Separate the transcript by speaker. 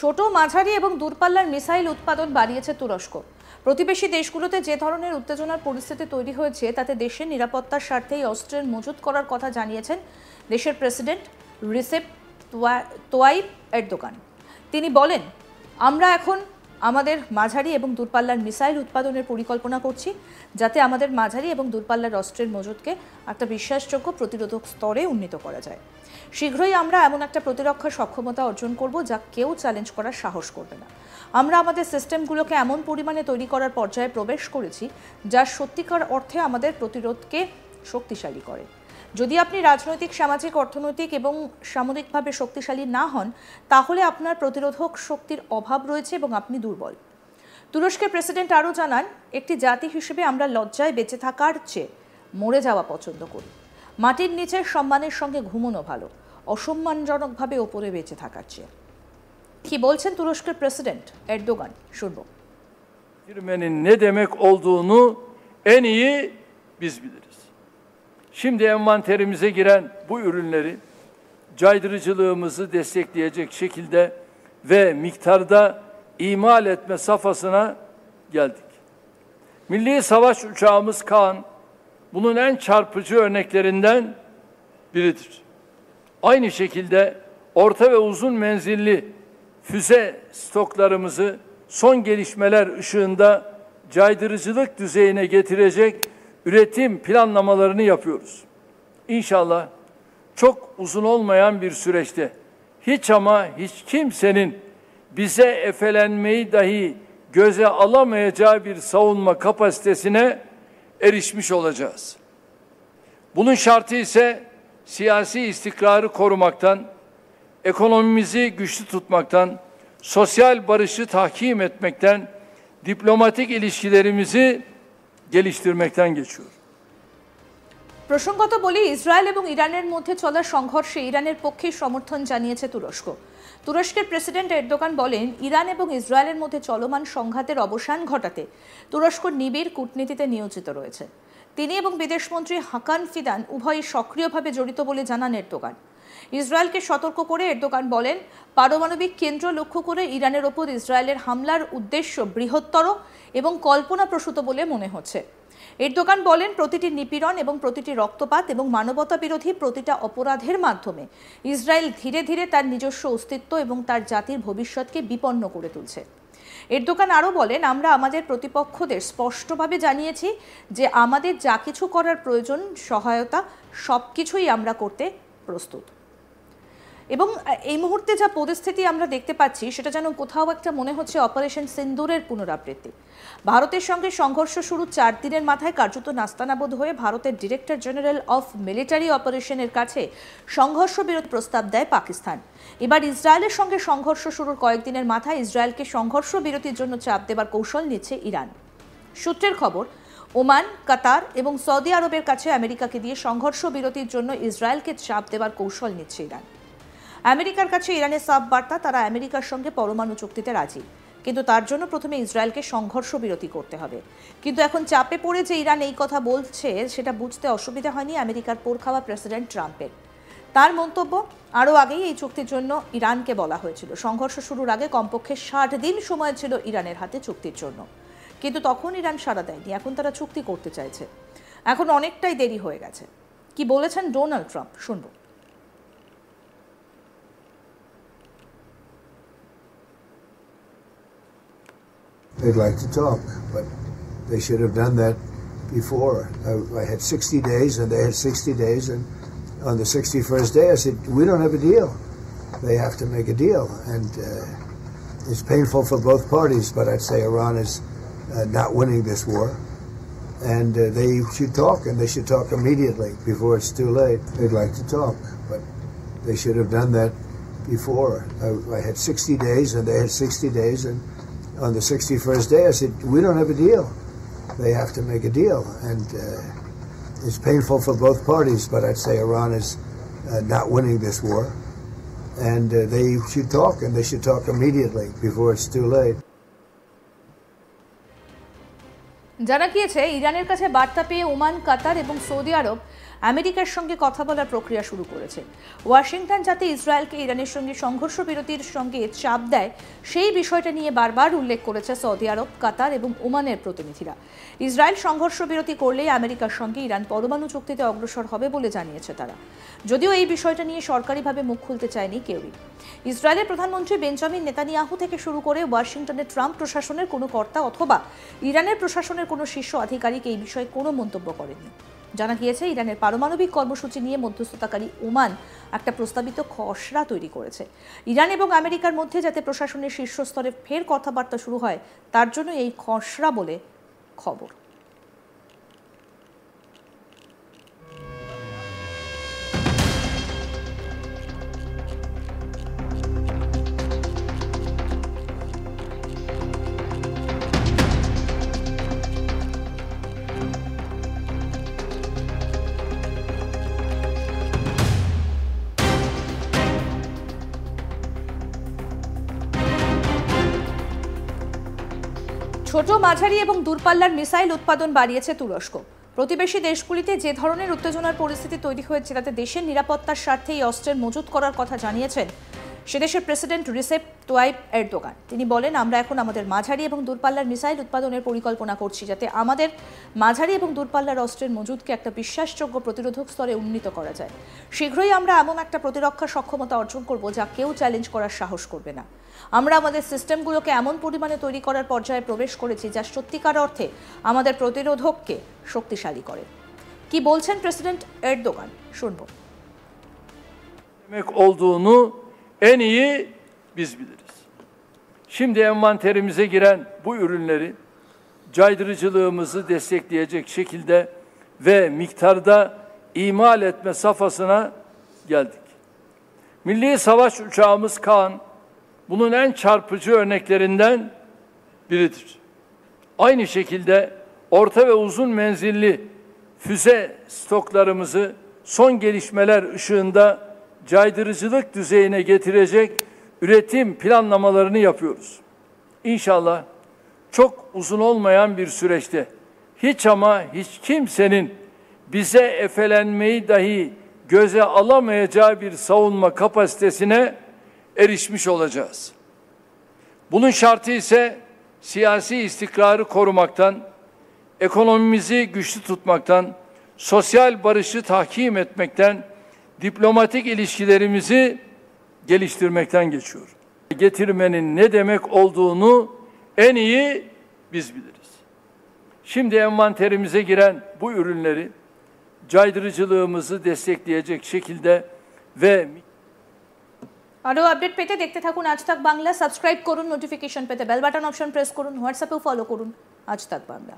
Speaker 1: ছোট, মাঝারি এবং দূরপাল্লার মিসাইল উৎপাদন বাড়িয়েছে তুরস্ক। প্রতিবেশী দেশগুলোতে যে ধরনের উত্তেজনার পরিস্থিতি তৈরি হয়েছে তাতে দেশের নিরাপত্তার স্বার্থেই অস্ত্রের মজুত করার কথা জানিয়েছেন দেশের প্রেসিডেন্ট রিসেপ তাইয়িপ এরদোগান। তিনি বলেন, আমরা এখন আমাদের মাঝারি এবং দূরপাল্লার মিসাইল উৎপাদনের পরিকল্পনা করছি, যাতে আমাদের মাঝারি এবং দূরপাল্লার অস্ত্রের মজুতকে একটা বিশ্বাসযোগ্য প্রতিরোধক স্তরে উন্নীত করা যায়। শীঘ্রই আমরা এমন একটা প্রতিরক্ষা সক্ষমতা অর্জন করব যা কেউ চ্যালেঞ্জ করার সাহস করবে না। আমরা আমাদের সিস্টেমগুলোকে এমন পরিমাণে তৈরি করার পর্যায়ে প্রবেশ করেছি যা সত্যিকার অর্থে আমাদের প্রতিরোধকে শক্তিশালী করে। যদি আপনি রাজনৈতিক, সামাজিক, অর্থনৈতিক এবং সামরিকভাবে শক্তিশালী না হন, তাহলে আপনার প্রতিরোধক শক্তির অভাব রয়েছে এবং আপনি দুর্বল। তুরস্কের প্রেসিডেন্ট আরও জানান, একটি জাতি হিসেবে আমরা লজ্জায় বেঁচে থাকার চেয়ে মরে যাওয়া পছন্দ করি। মাটির নিচে সম্মানের সঙ্গে ঘুমোনো ভালো, অসম্মানজনকভাবে ওপরে বেঁচে থাকার চেয়ে। কি বলছেন তুরস্কের প্রেসিডেন্ট এরদোগান, শুনব।
Speaker 2: Girmenin ne demek olduğunu en iyi biz biliriz. Şimdi envanterimize giren bu ürünleri caydırıcılığımızı destekleyecek şekilde ve miktarda imal etme safhasına geldik. Milli savaş uçağımız Kaan bunun en çarpıcı örneklerinden biridir. Aynı şekilde orta ve uzun menzilli füze stoklarımızı son gelişmeler ışığında caydırıcılık düzeyine getirecek üretim planlamalarını yapıyoruz. İnşallah çok uzun olmayan bir süreçte hiç ama hiç kimsenin bize efelenmeyi dahi göze alamayacağı bir savunma kapasitesine erişmiş olacağız. Bunun şartı ise siyasi istikrarı korumaktan, ekonomimizi güçlü tutmaktan, sosyal barışı tahkim etmekten, diplomatik ilişkilerimizi geliştirmekten geçiyor.
Speaker 1: প্রসঙ্গত বলি, Israel এবং ইরানের মধ্যে চলা সংঘর্ষে ইরানের পক্ষে সমর্থন জানিয়েছে তুরস্ক। তুরস্কের প্রেসিডেন্ট এরদোগান বলেন, ইরান এবং ইসরায়েলের মধ্যে চলমান সংঘাতের অবসান ঘটাতে তুরস্ক নিবিড় কূটনীতিতে নিয়োজিত রয়েছে। তিনি এবং বিদেশমন্ত্রী হাকান ফিদান উভয়ই সক্রিয়ভাবে জড়িত বলে জানান এরদোগান। ইসরায়েলকে সতর্ক করে এরদোগান বলেন, পারমাণবিক কেন্দ্র লক্ষ্য করে ইরানের ওপর ইসরায়েলের হামলার উদ্দেশ্য বৃহত্তর এবং কল্পনাপ্রসূত বলে মনে হচ্ছে। এরদোগান বলেন, প্রতিটি নিপীড়ন এবং প্রতিটি রক্তপাত এবং মানবতা বিরোধী প্রতিটা অপরাধের মাধ্যমে ইসরায়েল ধীরে ধীরে তার নিজস্ব অস্তিত্ব এবং তার জাতির ভবিষ্যৎকে বিপন্ন করে তুলছে। এরদোগান আরও বলেন, আমরা আমাদের প্রতিপক্ষদের স্পষ্টভাবে জানিয়েছি যে আমাদের যা কিছু করার প্রয়োজন, সহায়তা, সব কিছুই আমরা করতে প্রস্তুত। এবং এই মুহূর্তে যা পরিস্থিতি আমরা দেখতে পাচ্ছি সেটা যেন কোথাও একটা মনে হচ্ছে অপারেশন সিন্দুরের পুনরাবৃত্তি। ভারতের সঙ্গে সংঘর্ষ শুরু 4 দিনের মাথায় কার্যত নাস্তানাবুদ হয়ে ভারতের ডিরেক্টর জেনারেল অফ মিলিটারি অপারেশনের কাছে সংঘর্ষ বিরতি প্রস্তাব দেয় পাকিস্তান। এবার ইসরায়েলের সঙ্গে সংঘর্ষ শুরুর কয়েকদিনের মাথায় ইসরায়েলকে সংঘর্ষ বিরতির জন্য চাপ দেবার কৌশল নিচ্ছে ইরান। সূত্রের খবর, ওমান, কাতার এবং সৌদি আরবের কাছে আমেরিকাকে দিয়ে সংঘর্ষ বিরতির জন্য ইসরায়েলকে চাপ দেবার কৌশল নিচ্ছে ইরান। আমেরিকার কাছে ইরানের সাফ বার্তা, তারা আমেরিকার সঙ্গে পরমাণু চুক্তিতে রাজি, কিন্তু তার জন্য প্রথমে ইসরায়েলকে সংঘর্ষ বিরতি করতে হবে। কিন্তু এখন চাপে পড়ে যে ইরান এই কথা বলছে সেটা বুঝতে অসুবিধা হয়নি আমেরিকার পোরখাওয়া প্রেসিডেন্ট ট্রাম্পের। তার মন্তব্য, আরও আগেই এই চুক্তির জন্য ইরানকে বলা হয়েছিল। সংঘর্ষ শুরুর আগে কমপক্ষে 60 দিন সময় ছিল ইরানের হাতে চুক্তির জন্য, কিন্তু তখন ইরান সাড়া দেয়নি। এখন তারা চুক্তি করতে চাইছে, এখন অনেকটাই দেরি হয়ে গেছে। কি বলেছেন ডোনাল্ড ট্রাম্প, শুনবো।
Speaker 3: They'd like to talk, but they should have done that before. I had 60 days and they had 60 days, and on the 61st day I said, we don't have a deal. They have to make a deal, and it's painful for both parties, but I'd say Iran is not winning this war, and they should talk, and they should talk immediately before it's too late. They'd like to talk, but they should have done that before. I had 60 days and they had 60 days, and on the 61st day I said, we don't have a deal. They have to make a deal, and it's painful for both parties, but I'd say Iran is not winning this war, and they should talk, and they should talk immediately before it's too late.
Speaker 1: জানা গিয়েছে, ইরানের কাছে বার্তা পেয়ে Oman, কাতার এবং Saudi আরব আমেরিকার সঙ্গে কথা বলার প্রক্রিয়া শুরু করেছে। ওয়াশিংটন যাতে ইসরায়েলকে ইরানের সঙ্গে সংঘর্ষ বিরতির সঙ্গে চাপ দেয় সেই বিষয়টা নিয়ে বারবার উল্লেখ করেছে সৌদি আরব, কাতার এবং ওমানের প্রতিনিধিরা। ইসরায়েল সংঘর্ষ বিরতি করলেই আমেরিকার সঙ্গে ইরান পরমাণু চুক্তিতে অগ্রসর হবে বলে জানিয়েছে তারা। যদিও এই বিষয়টা নিয়ে সরকারিভাবে মুখ খুলতে চায়নি কেউই। ইসরায়েলের প্রধানমন্ত্রী বেঞ্জামিন নেতানিয়াহু থেকে শুরু করে ওয়াশিংটনের ট্রাম্প প্রশাসনের কোনো কর্তা অথবা ইরানের প্রশাসনের কোনো শীর্ষ আধিকারিক এই বিষয়ে কোনো মন্তব্য করেননি। জানা গিয়েছে, ইরানের পারমাণবিক কর্মসূচি নিয়ে মধ্যস্থতাকারী ওমান একটা প্রস্তাবিত খসড়া তৈরি করেছে। ইরান এবং আমেরিকার মধ্যে যাতে প্রশাসনের শীর্ষস্তরে ফের কথাবার্তা শুরু হয় তার জন্য এই খসড়া বলে খবর। ছোট, মাঝারি এবং দূরপাল্লার মিসাইল উৎপাদন বাড়িয়েছে তুরস্ক। প্রতিবেশী দেশগুলিতে যে ধরনের উত্তেজনার পরিস্থিতি তৈরি হয়েছে তাতে দেশের নিরাপত্তার স্বার্থে এই অস্ত্রের মজুত করার কথা জানিয়েছেন সেদেশের প্রেসিডেন্ট রিসেপ তাইয়িপ এরদোগান। তিনি বলেন, আমরা এখন আমাদের মাঝারি এবং দূরপাল্লার মিসাইল উৎপাদনের পরিকল্পনা করছি যাতে আমাদের মাঝারি এবং দূরপাল্লার অস্ত্রের মজুতকে একটা বিশ্বাসযোগ্য প্রতিরোধক স্তরে উন্নীত করা যায়। শীঘ্রই আমরা এমন একটা প্রতিরক্ষা সক্ষমতা অর্জন করব যা কেউ চ্যালেঞ্জ করার সাহস করবে না। আমরা আমাদের সিস্টেমগুলোকে এমন পরিমাণে তৈরি করার পর্যায়ে প্রবেশ করেছি যা সত্যিকার অর্থে আমাদের প্রতিরোধককে শক্তিশালী করে। কি বলছেন প্রেসিডেন্ট এরদোগান শুনব।
Speaker 2: Demek olduğunu en iyi biz biliriz. Şimdi envanterimize giren bu ürünleri caydırıcılığımızı destekleyecek şekilde ve miktarda imal etme safhasına geldik. Milli savaş uçağımız Kaan bunun en çarpıcı örneklerinden biridir. Aynı şekilde orta ve uzun menzilli füze stoklarımızı son gelişmeler ışığında caydırıcılık düzeyine getirecek üretim planlamalarını yapıyoruz. İnşallah çok uzun olmayan bir süreçte hiç ama hiç kimsenin bize efelenmeyi dahi göze alamayacağı bir savunma kapasitesine erişmiş olacağız. Bunun şartı ise siyasi istikrarı korumaktan, ekonomimizi güçlü tutmaktan, sosyal barışı tahkim etmekten, diplomatik ilişkilerimizi geliştirmekten geçiyor. Getirmenin ne demek olduğunu en iyi biz biliriz. Şimdi envanterimize giren bu ürünleri caydırıcılığımızı destekleyecek şekilde ve
Speaker 1: আরও update পেতে দেখতে থাকুন আজ তাক Bangla. Subscribe করুন, notification পেতে bell button option press করুন, হোয়াটসঅ্যাপেও follow করুন আজ তাক বাংলা।